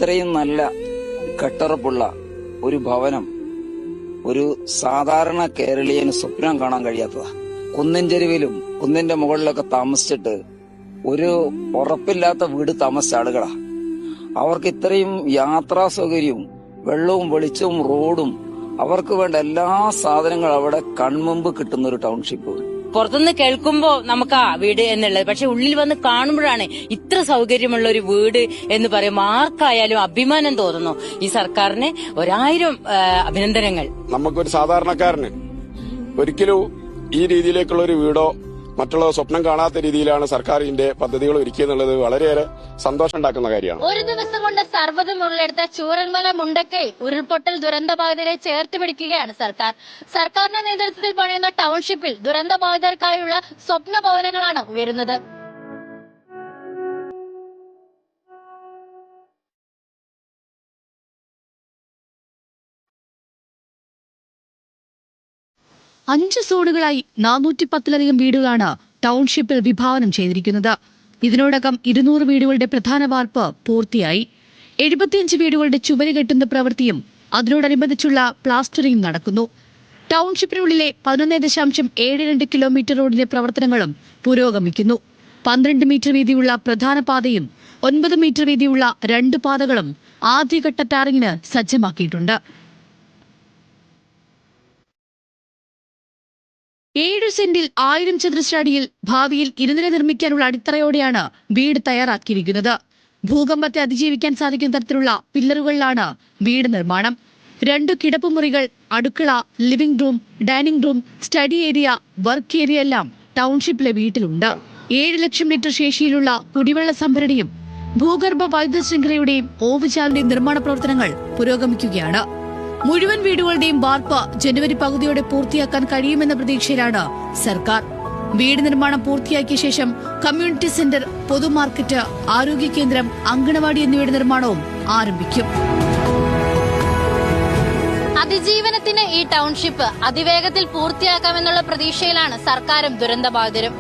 ഇത്രയും നല്ല കെട്ടുറപ്പുള്ള ഒരു ഭവനം ഒരു സാധാരണ കേരളീയന് സ്വപ്നം കാണാൻ കഴിയാത്തതാ. കുന്നിൻ ചെരുവിലും കുന്നിന്റെ മുകളിലൊക്കെ താമസിച്ചിട്ട് ഒരു ഉറപ്പില്ലാത്ത വീട് താമസിച്ച ആളുകളാ. അവർക്ക് ഇത്രയും യാത്രാ സൗകര്യവും വെള്ളവും വെളിച്ചവും റോഡും അവർക്ക് വേണ്ട എല്ലാ സാധനങ്ങളും അവിടെ കൺമുമ്പ് കിട്ടുന്ന ഒരു ടൗൺഷിപ്പ്. പുറത്തുനിന്ന് കേൾക്കുമ്പോ നമുക്ക് ആ വീട് എന്നുള്ളത്, പക്ഷെ ഉള്ളിൽ വന്ന് കാണുമ്പോഴാണ് ഇത്ര സൗകര്യമുള്ള ഒരു വീട് എന്ന് പറയുമ്പോൾ ആർക്കായാലും അഭിമാനം തോന്നുന്നു. ഈ സർക്കാരിന് 1000 അഭിനന്ദനങ്ങൾ. നമുക്കൊരു സാധാരണക്കാരന് ഒരിക്കലും ഈ രീതിയിലേക്കുള്ള ഒരു വീടോ മറ്റുള്ള സ്വപ്നം കാണാത്ത രീതിയിലാണ് സർക്കാർ ഇതിന്റെ പദ്ധതികൾ ഒരുക്കിയെന്നുള്ളത് വളരെയേറെ സന്തോഷം ഉണ്ടാക്കുന്ന കാര്യമാണ്. ഒരു ദിവസം കൊണ്ട് സർവ്വതും ഉള്ളെടുത്ത ചൂരൽമല മുണ്ടക്കൈ ഉരുൾപൊട്ടൽ ദുരന്തബാധിതരെ ചേർത്ത് പിടിക്കുകയാണ് സർക്കാർ. സർക്കാരിന്റെ നേതൃത്വത്തിൽ പണിയുന്ന ടൗൺഷിപ്പിൽ ദുരന്തബാധിതർക്കായുള്ള സ്വപ്ന ഭവനങ്ങളാണ് ഉയരുന്നത്. അഞ്ച് സോണുകളായി 410-ലധികം വീടുകളാണ് ടൗൺഷിപ്പിൽ വിഭാവനം ചെയ്തിരിക്കുന്നത്. ഇതിനോടകം 200 വീടുകളുടെ പ്രധാന വാർപ്പ് പൂർത്തിയായി. 75 വീടുകളുടെ ചുവര് കെട്ടുന്ന പ്രവൃത്തിയും അതിനോടനുബന്ധിച്ചുള്ള പ്ലാസ്റ്ററിംഗ് നടക്കുന്നു. ടൗൺഷിപ്പിനുള്ളിലെ 11.72 കിലോമീറ്റർ റോഡിന്റെ പ്രവർത്തനങ്ങളും പുരോഗമിക്കുന്നു. 12 മീറ്റർ വീതിയുള്ള പ്രധാന പാതയും 9 മീറ്റർ വീതിയുള്ള 2 പാതകളും ആദ്യഘട്ട ടാറിങ്ങിന് സജ്ജമാക്കിയിട്ടുണ്ട്. 7 സെന്റിൽ 1000 ചതുരശ്ര അടിയിൽ ഭാവിയിൽ 2 നില നിർമ്മിക്കാനുള്ള അടിത്തറയോടെയാണ് വീട് തയ്യാറാക്കിയിരിക്കുന്നത്. ഭൂകമ്പത്തെ അതിജീവിക്കാൻ സാധിക്കുന്ന തരത്തിലുള്ള പില്ലറുകളിലാണ് വീട് നിർമ്മാണം. 2 കിടപ്പുമുറികൾ, അടുക്കള, living room, dining room, study area, work area എല്ലാം ടൗൺഷിപ്പിലെ വീട്ടിലുണ്ട്. 7 ലക്ഷം ലിറ്റർ ശേഷിയിലുള്ള കുടിവെള്ള സംഭരണിയും ഭൂഗർഭ വൈദ്യുത ശൃംഖലയുടെയും ഓവുചാലിന്റെയും നിർമ്മാണ പ്രവർത്തനങ്ങൾ പുരോഗമിക്കുകയാണ്. മുഴുവൻ വീടുകളുടെയും വാർപ്പ് ജനുവരി പകുതിയോടെ പൂർത്തിയാക്കാൻ കഴിയുമെന്ന പ്രതീക്ഷയിലാണ് സർക്കാർ. വീട് നിർമ്മാണം പൂർത്തിയാക്കിയ ശേഷം കമ്മ്യൂണിറ്റി സെന്റർ, പൊതുമാർക്കറ്റ്, ആരോഗ്യ കേന്ദ്രം, അങ്കണവാടി എന്നിവയുടെ നിർമ്മാണവും ആരംഭിക്കും. അതിജീവനത്തിന് ഈ ടൗൺഷിപ്പ് അതിവേഗത്തിൽ പൂർത്തിയാക്കാമെന്നുള്ള പ്രതീക്ഷയിലാണ് സർക്കാരും ദുരന്തബാധിതരും.